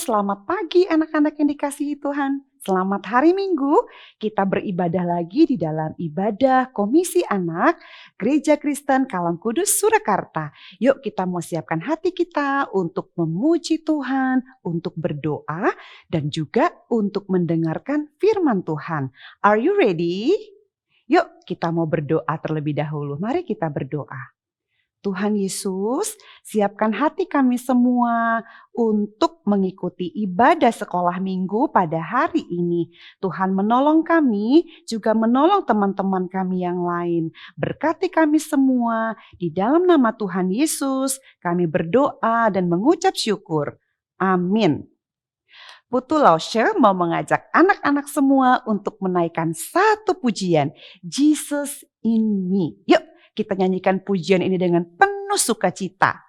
selamat pagi anak-anak yang dikasihi Tuhan. Selamat hari Minggu, kita beribadah lagi di dalam ibadah Komisi Anak Gereja Kristen Kalam Kudus Surakarta. Yuk kita mau siapkan hati kita untuk memuji Tuhan, untuk berdoa, dan juga untuk mendengarkan firman Tuhan. Are you ready? Yuk kita mau berdoa terlebih dahulu. Mari kita berdoa. Tuhan Yesus, siapkan hati kami semua untuk mengikuti ibadah sekolah minggu pada hari ini. Tuhan menolong kami, juga menolong teman-teman kami yang lain. Berkati kami semua, di dalam nama Tuhan Yesus, kami berdoa dan mengucap syukur. Amin. Putu Lausche mau mengajak anak-anak semua untuk menaikkan satu pujian, Jesus in me. Yuk, kita nyanyikan pujian ini dengan penuh sukacita.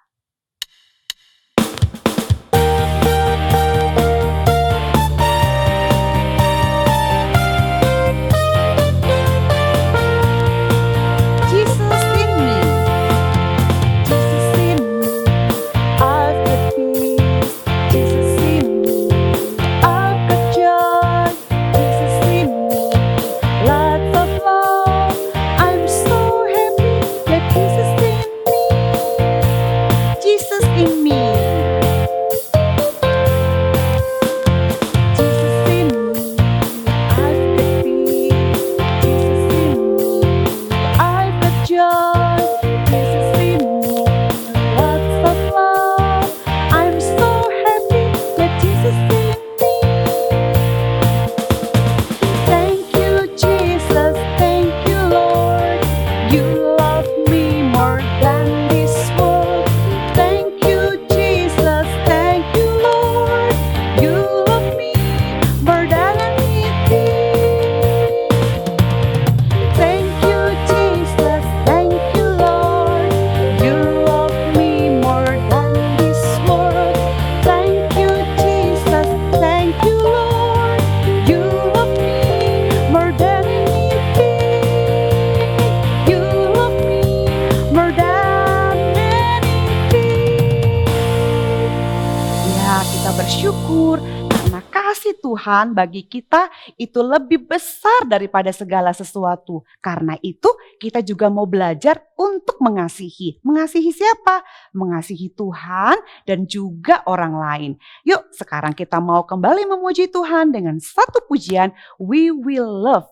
Bersyukur karena kasih Tuhan bagi kita itu lebih besar daripada segala sesuatu. Karena itu kita juga mau belajar untuk mengasihi. Mengasihi siapa? Mengasihi Tuhan dan juga orang lain. Yuk sekarang kita mau kembali memuji Tuhan dengan satu pujian, We Will Love.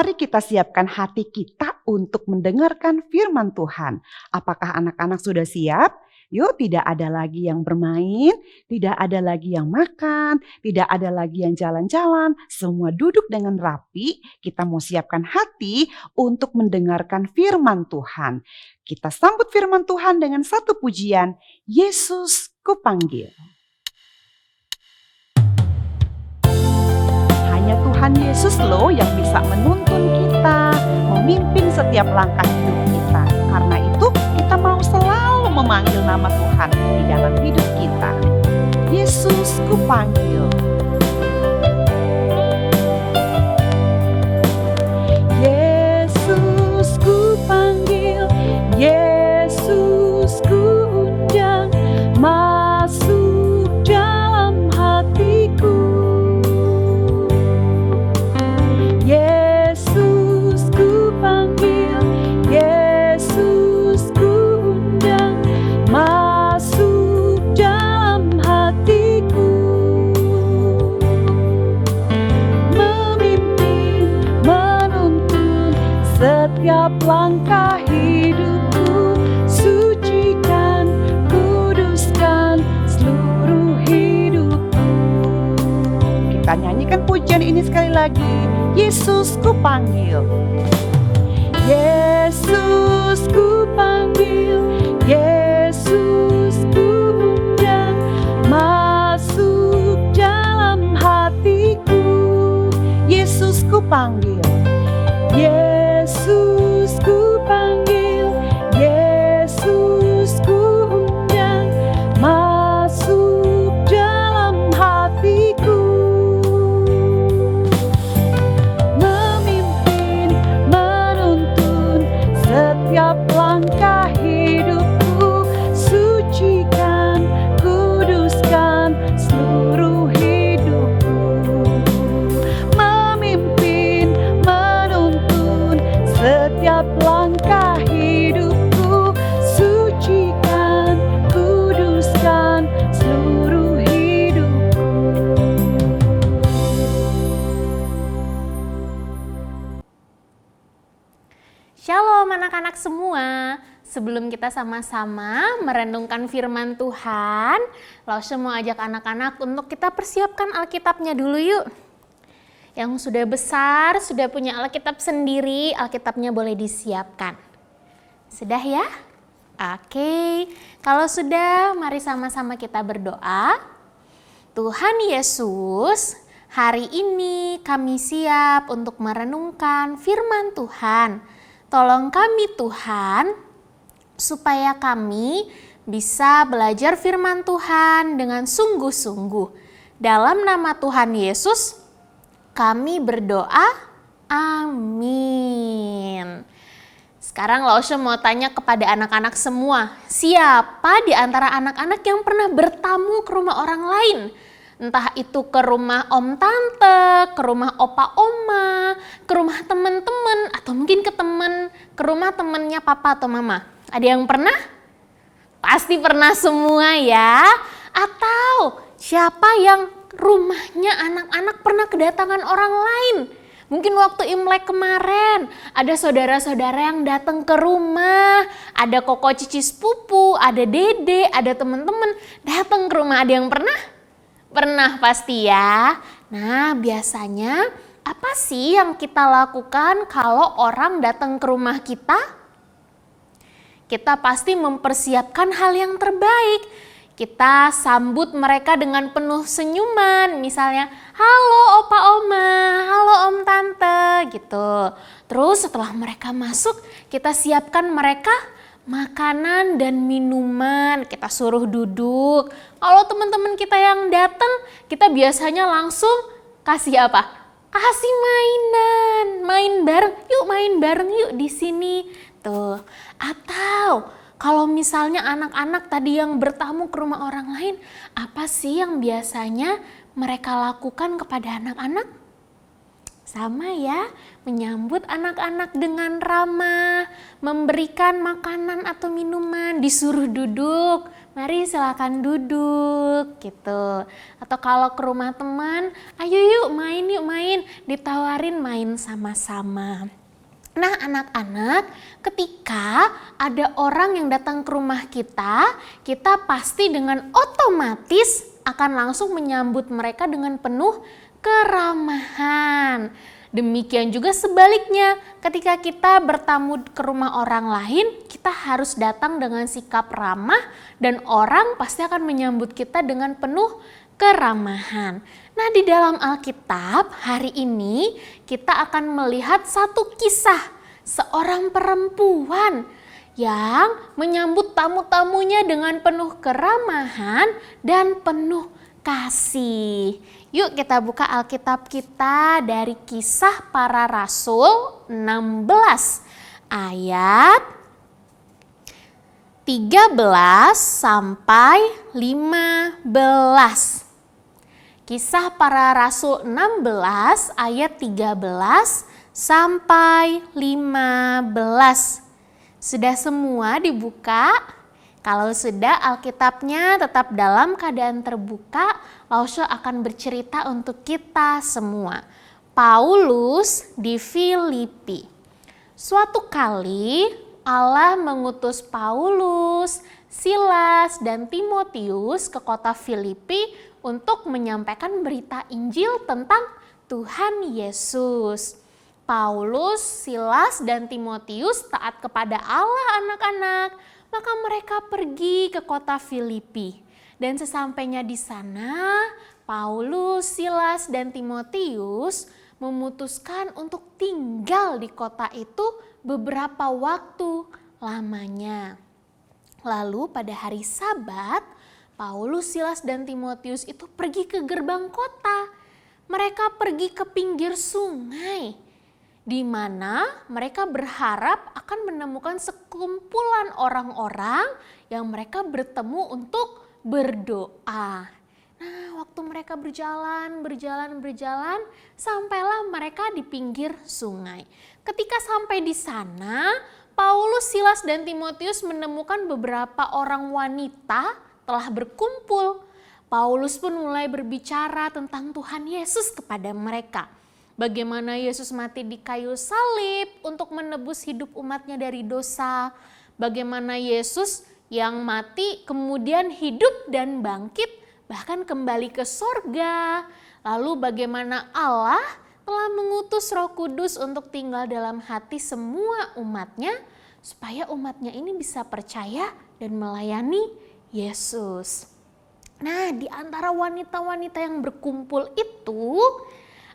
Mari kita siapkan hati kita untuk mendengarkan firman Tuhan. Apakah anak-anak sudah siap? Yuk, tidak ada lagi yang bermain, tidak ada lagi yang makan, tidak ada lagi yang jalan-jalan. Semua duduk dengan rapi. Kita mau siapkan hati untuk mendengarkan firman Tuhan. Kita sambut firman Tuhan dengan satu pujian, Yesus Kupanggil. Hanya Tuhan Yesus loh yang bisa menuntun kita, memimpin setiap langkah hidup kita. Karena itu kita mau selalu memanggil nama Tuhan di dalam hidup kita. Yesus Kupanggil. Yesus Kupanggil, Yesus Kuundang, masuk dalam hatiku. Yesus Kupanggil, Yesus Kuundang, masuk dalam hatiku. Memimpin, menuntun setiap langkah hidupku. Sucikan, kuduskan seluruh hidupku. Kita nyanyikan pujian ini sekali lagi. Yesus Kupanggil. Yesus Kupanggil, Yesus Kuundang, masuk dalam hatiku. Yesus Kupanggil, Yesus Kupanggil, Yesus Kuundang, masuk dalam hatiku. Memimpin, menuntun setiap langkah hidupku. Sucikan, kuduskan seluruh hidupku. Memimpin, menuntun setiap langkah hidupku. Sucikan, kuduskan seluruh hidupku. Shalom anak-anak semua. Sebelum kita sama-sama merenungkan firman Tuhan, Lause mau ajak anak-anak untuk kita persiapkan Alkitabnya dulu yuk. Yang sudah besar, sudah punya Alkitab sendiri, Alkitabnya boleh disiapkan. Sudah ya? Oke, kalau sudah mari sama-sama kita berdoa. Tuhan Yesus, hari ini kami siap untuk merenungkan firman Tuhan. Tolong kami Tuhan, supaya kami bisa belajar firman Tuhan dengan sungguh-sungguh. Dalam nama Tuhan Yesus, kami berdoa, amin. Sekarang Lause mau tanya kepada anak-anak semua, siapa di antara anak-anak yang pernah bertamu ke rumah orang lain? Entah itu ke rumah om tante, ke rumah opa oma, ke rumah teman-teman, atau mungkin ke rumah temennya papa atau mama. Ada yang pernah? Pasti pernah semua ya. Atau siapa yang rumahnya anak-anak pernah kedatangan orang lain? Mungkin waktu Imlek kemarin ada saudara-saudara yang datang ke rumah, ada koko cici sepupu, ada dede, ada teman-teman datang ke rumah. Ada yang pernah? Pernah pasti ya. Nah, biasanya apa sih yang kita lakukan kalau orang datang ke rumah kita? Kita pasti mempersiapkan hal yang terbaik. Kita sambut mereka dengan penuh senyuman. Misalnya, halo opa oma, halo om tante gitu. Terus setelah mereka masuk, kita siapkan mereka makanan dan minuman, kita suruh duduk. Kalau teman-teman kita yang datang, kita biasanya langsung kasih apa? Kasih mainan, main bareng yuk di sini. Tuh. Atau kalau misalnya anak-anak tadi yang bertamu ke rumah orang lain, apa sih yang biasanya mereka lakukan kepada anak-anak? Sama ya, menyambut anak-anak dengan ramah, memberikan makanan atau minuman, disuruh duduk, mari silakan duduk gitu. Atau kalau ke rumah teman, ayo yuk main, ditawarin main sama-sama. Nah anak-anak, ketika ada orang yang datang ke rumah kita pasti dengan otomatis akan langsung menyambut mereka dengan penuh keramahan. Demikian juga sebaliknya, ketika kita bertamu ke rumah orang lain, kita harus datang dengan sikap ramah dan orang pasti akan menyambut kita dengan penuh keramahan. Nah, di dalam Alkitab hari ini kita akan melihat satu kisah seorang perempuan yang menyambut tamu-tamunya dengan penuh keramahan dan penuh kasih. Yuk kita buka Alkitab kita dari Kisah Para Rasul 16 ayat 13 sampai 15. Kisah Para Rasul 16 ayat 13 sampai 15. Sudah semua dibuka? Kalau sudah, Alkitabnya tetap dalam keadaan terbuka, Lausha akan bercerita untuk kita semua. Paulus di Filipi. Suatu kali Allah mengutus Paulus, Silas, dan Timotius ke kota Filipi untuk menyampaikan berita Injil tentang Tuhan Yesus. Paulus, Silas, dan Timotius taat kepada Allah anak-anak. Maka mereka pergi ke kota Filipi. Dan sesampainya di sana, Paulus, Silas, dan Timotius memutuskan untuk tinggal di kota itu beberapa waktu lamanya. Lalu pada hari Sabat, Paulus, Silas, dan Timotius itu pergi ke gerbang kota. Mereka pergi ke pinggir sungai, di mana mereka berharap akan menemukan sekumpulan orang-orang yang mereka bertemu untuk berdoa. Nah, waktu mereka berjalan, sampailah mereka di pinggir sungai. Ketika sampai di sana, Paulus, Silas, dan Timotius menemukan beberapa orang wanita telah berkumpul. Paulus pun mulai berbicara tentang Tuhan Yesus kepada mereka. Bagaimana Yesus mati di kayu salib untuk menebus hidup umatnya dari dosa. Bagaimana Yesus yang mati kemudian hidup dan bangkit bahkan kembali ke sorga. Lalu bagaimana Allah telah mengutus Roh Kudus untuk tinggal dalam hati semua umatnya supaya umatnya ini bisa percaya dan melayani Yesus. Nah, di antara wanita-wanita yang berkumpul itu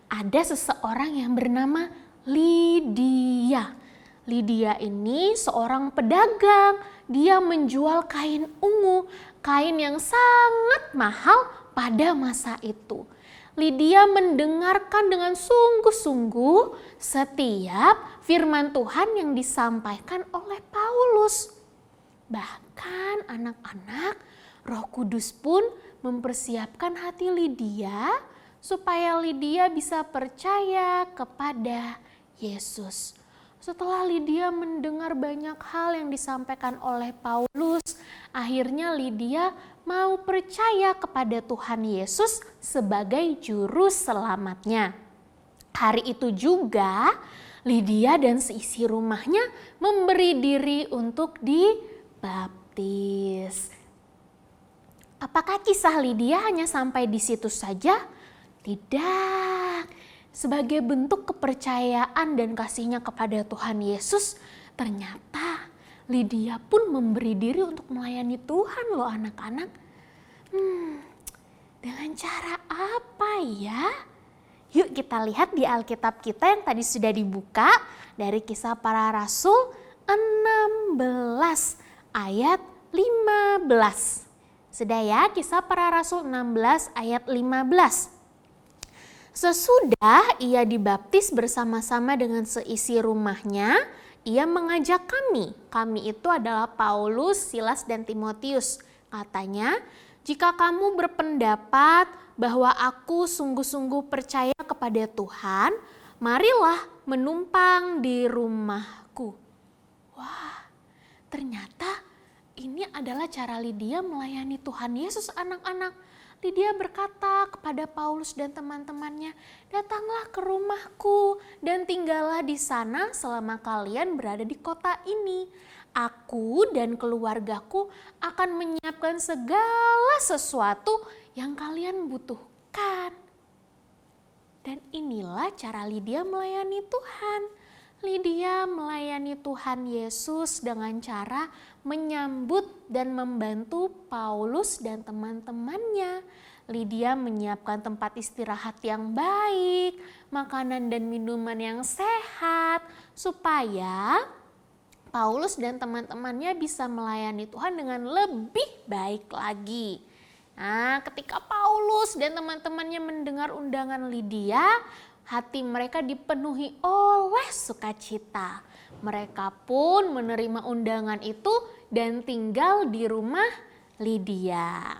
ada seseorang yang bernama Lydia. Lydia ini seorang pedagang. Dia menjual kain ungu, kain yang sangat mahal pada masa itu. Lydia mendengarkan dengan sungguh-sungguh setiap firman Tuhan yang disampaikan oleh Paulus. Bahkan anak-anak, Roh Kudus pun mempersiapkan hati Lydia supaya Lydia bisa percaya kepada Yesus. Setelah Lydia mendengar banyak hal yang disampaikan oleh Paulus, akhirnya Lydia mau percaya kepada Tuhan Yesus sebagai juru selamatnya. Hari itu juga Lydia dan seisi rumahnya memberi diri untuk dibaptis. Apakah kisah Lydia hanya sampai di situ saja? Tidak. Sebagai bentuk kepercayaan dan kasihnya kepada Tuhan Yesus, ternyata Lydia pun memberi diri untuk melayani Tuhan loh anak-anak. Dengan cara apa ya? Yuk kita lihat di Alkitab kita yang tadi sudah dibuka dari Kisah Para Rasul 16 ayat 15. Sudah ya, Kisah Para Rasul 16 ayat 15. Sesudah ia dibaptis bersama-sama dengan seisi rumahnya, ia mengajak kami itu adalah Paulus, Silas, dan Timotius. Katanya, jika kamu berpendapat bahwa aku sungguh-sungguh percaya kepada Tuhan, marilah menumpang di rumahku. Wah, ternyata ini adalah cara Lydia melayani Tuhan Yesus anak-anak. Lydia berkata kepada Paulus dan teman-temannya, "Datanglah ke rumahku dan tinggallah di sana selama kalian berada di kota ini. Aku dan keluargaku akan menyiapkan segala sesuatu yang kalian butuhkan." Dan inilah cara Lydia melayani Tuhan. Lydia melayani Tuhan Yesus dengan cara menyambut dan membantu Paulus dan teman-temannya. Lydia menyiapkan tempat istirahat yang baik, makanan dan minuman yang sehat, supaya Paulus dan teman-temannya bisa melayani Tuhan dengan lebih baik lagi. Nah, ketika Paulus dan teman-temannya mendengar undangan Lydia, hati mereka dipenuhi oleh sukacita. Mereka pun menerima undangan itu dan tinggal di rumah Lydia.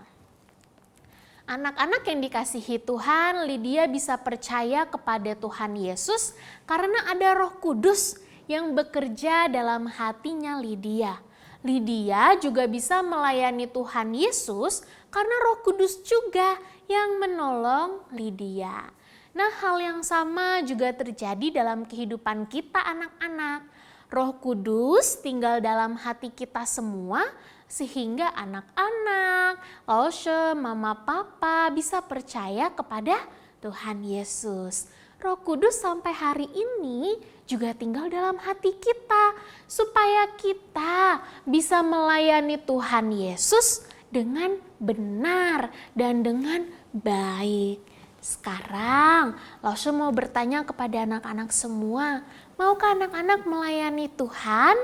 Anak-anak yang dikasihi Tuhan, Lydia bisa percaya kepada Tuhan Yesus karena ada Roh Kudus yang bekerja dalam hatinya Lydia. Lydia juga bisa melayani Tuhan Yesus karena Roh Kudus juga yang menolong Lydia. Nah, hal yang sama juga terjadi dalam kehidupan kita anak-anak. Roh Kudus tinggal dalam hati kita semua sehingga anak-anak, Laushe, mama, papa bisa percaya kepada Tuhan Yesus. Roh Kudus sampai hari ini juga tinggal dalam hati kita supaya kita bisa melayani Tuhan Yesus dengan benar dan dengan baik. Sekarang Laushe mau bertanya kepada anak-anak semua, maukah anak-anak melayani Tuhan?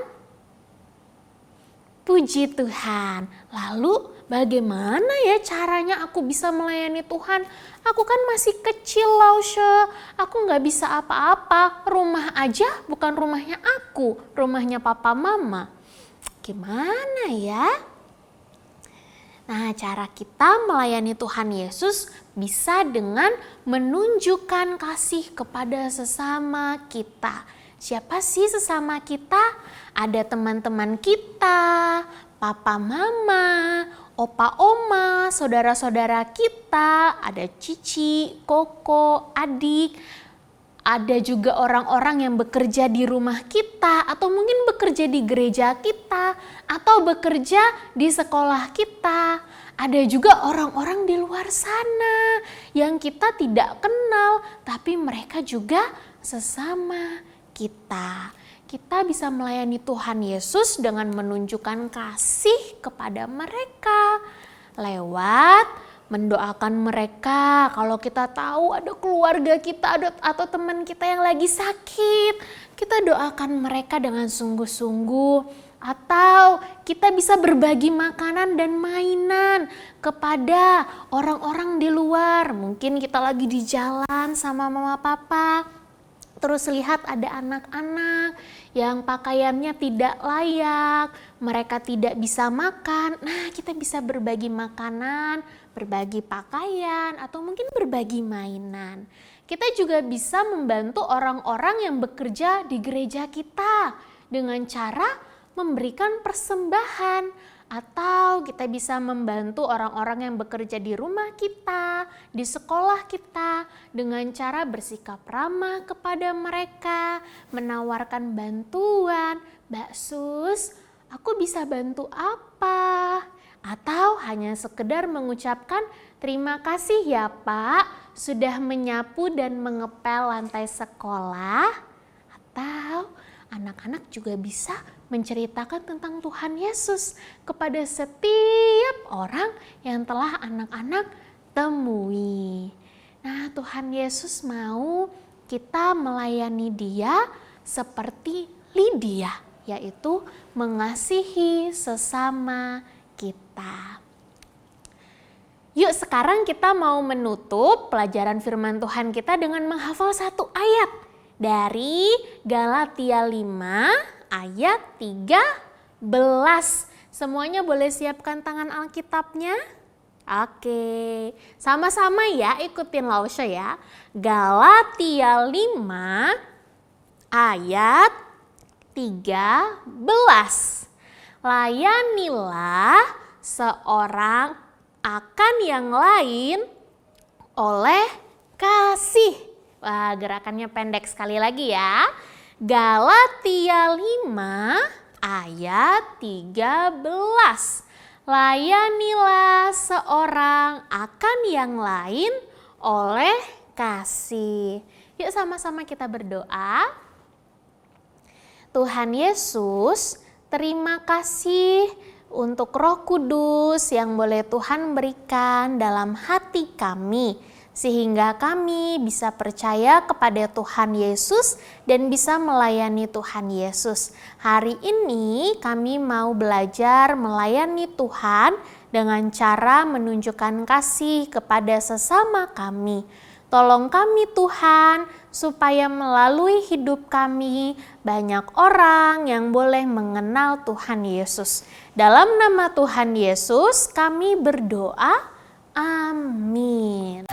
Puji Tuhan. Lalu bagaimana ya caranya aku bisa melayani Tuhan? Aku kan masih kecil, Laushe. Aku gak bisa apa-apa. Rumah aja bukan rumahnya aku, rumahnya papa mama. Gimana ya? Nah, cara kita melayani Tuhan Yesus bisa dengan menunjukkan kasih kepada sesama kita. Siapa sih sesama kita? Ada teman-teman kita, papa mama, opa oma, saudara-saudara kita, ada cici, koko, adik. Ada juga orang-orang yang bekerja di rumah kita atau mungkin bekerja di gereja kita atau bekerja di sekolah kita. Ada juga orang-orang di luar sana yang kita tidak kenal tapi mereka juga sesama kita. Kita bisa melayani Tuhan Yesus dengan menunjukkan kasih kepada mereka lewat mendoakan mereka. Kalau kita tahu ada keluarga kita atau teman kita yang lagi sakit, kita doakan mereka dengan sungguh-sungguh. Atau kita bisa berbagi makanan dan mainan kepada orang-orang di luar. Mungkin kita lagi di jalan sama mama papa, terus lihat ada anak-anak yang pakaiannya tidak layak, mereka tidak bisa makan. Nah, kita bisa berbagi makanan, berbagi pakaian, atau mungkin berbagi mainan. Kita juga bisa membantu orang-orang yang bekerja di gereja kita dengan cara memberikan persembahan. Atau kita bisa membantu orang-orang yang bekerja di rumah kita, di sekolah kita dengan cara bersikap ramah kepada mereka, menawarkan bantuan. Mbak Sus, aku bisa bantu apa? Atau hanya sekedar mengucapkan terima kasih ya Pak sudah menyapu dan mengepel lantai sekolah. Atau anak-anak juga bisa menceritakan tentang Tuhan Yesus kepada setiap orang yang telah anak-anak temui. Nah, Tuhan Yesus mau kita melayani Dia seperti Lydia, yaitu mengasihi sesama kita. Yuk, sekarang kita mau menutup pelajaran firman Tuhan kita dengan menghafal satu ayat dari Galatia 5 ayat 13. Semuanya boleh siapkan tangan Alkitabnya? Oke, sama-sama ya ikutin Laushe ya. Galatia 5 ayat 13. layanilah seorang akan yang lain oleh kasih. Wah, gerakannya pendek sekali lagi ya. Galatia 5 ayat 13. Layanilah seorang akan yang lain oleh kasih. Yuk sama-sama kita berdoa. Tuhan Yesus, terima kasih untuk Roh Kudus yang boleh Tuhan berikan dalam hati kami, sehingga kami bisa percaya kepada Tuhan Yesus dan bisa melayani Tuhan Yesus. Hari ini kami mau belajar melayani Tuhan dengan cara menunjukkan kasih kepada sesama kami. Tolong kami Tuhan, supaya melalui hidup kami banyak orang yang boleh mengenal Tuhan Yesus. Dalam nama Tuhan Yesus kami berdoa, amin.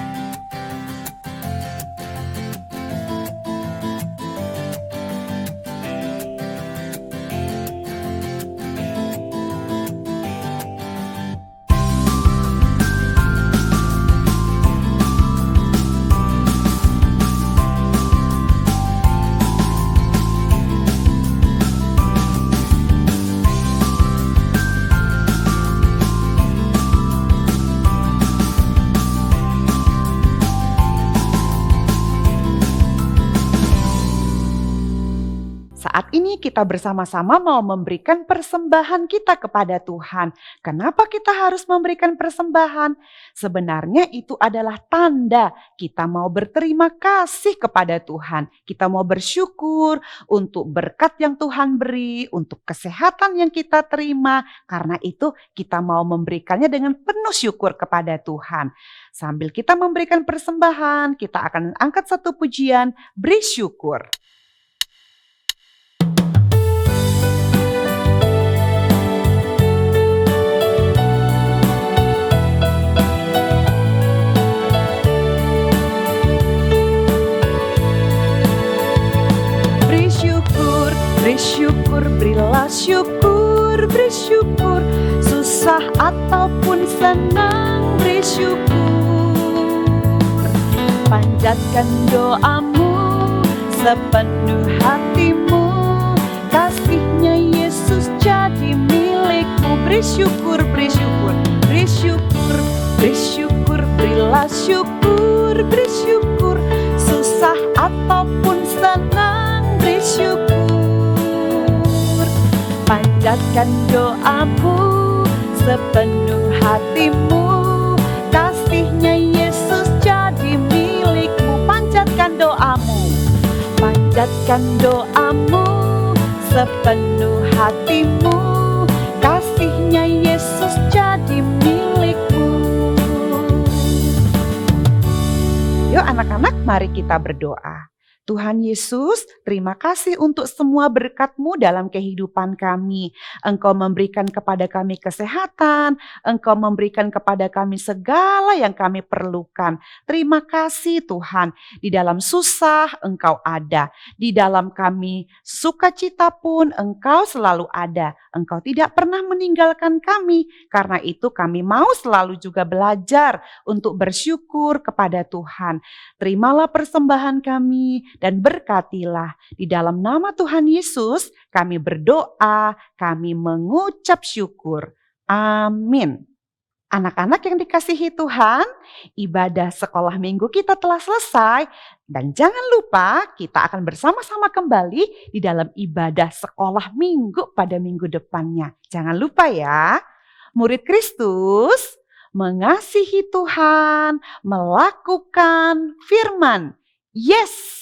Saat ini kita bersama-sama mau memberikan persembahan kita kepada Tuhan. Kenapa kita harus memberikan persembahan? Sebenarnya itu adalah tanda kita mau berterima kasih kepada Tuhan. Kita mau bersyukur untuk berkat yang Tuhan beri, untuk kesehatan yang kita terima. Karena itu kita mau memberikannya dengan penuh syukur kepada Tuhan. Sambil kita memberikan persembahan, kita akan angkat satu pujian, beri syukur. Bersyukur, berilah syukur, bersyukur, susah ataupun senang, bersyukur. Panjatkan doamu sepenuh hatimu, kasihnya Yesus jadi milikmu. Bersyukur, bersyukur, bersyukur, bersyukur, berilah syukur, bersyukur, susah ataupun senang, bersyukur. Panjatkan doamu sepenuh hatimu, kasihnya Yesus jadi milikmu. Panjatkan doamu, panjatkan doamu sepenuh hatimu, kasihnya Yesus jadi milikmu. Yuk anak-anak, mari kita berdoa. Tuhan Yesus, terima kasih untuk semua berkat-Mu dalam kehidupan kami. Engkau memberikan kepada kami kesehatan, Engkau memberikan kepada kami segala yang kami perlukan. Terima kasih Tuhan, di dalam susah Engkau ada, di dalam kami sukacita pun Engkau selalu ada. Engkau tidak pernah meninggalkan kami, karena itu kami mau selalu juga belajar untuk bersyukur kepada Tuhan. Terimalah persembahan kami, dan berkatilah. Di dalam nama Tuhan Yesus kami berdoa, kami mengucap syukur. Amin. Anak-anak yang dikasihi Tuhan, ibadah sekolah minggu kita telah selesai. Dan jangan lupa kita akan bersama-sama kembali di dalam ibadah sekolah minggu pada minggu depannya. Jangan lupa ya, murid Kristus mengasihi Tuhan, melakukan firman. Yes!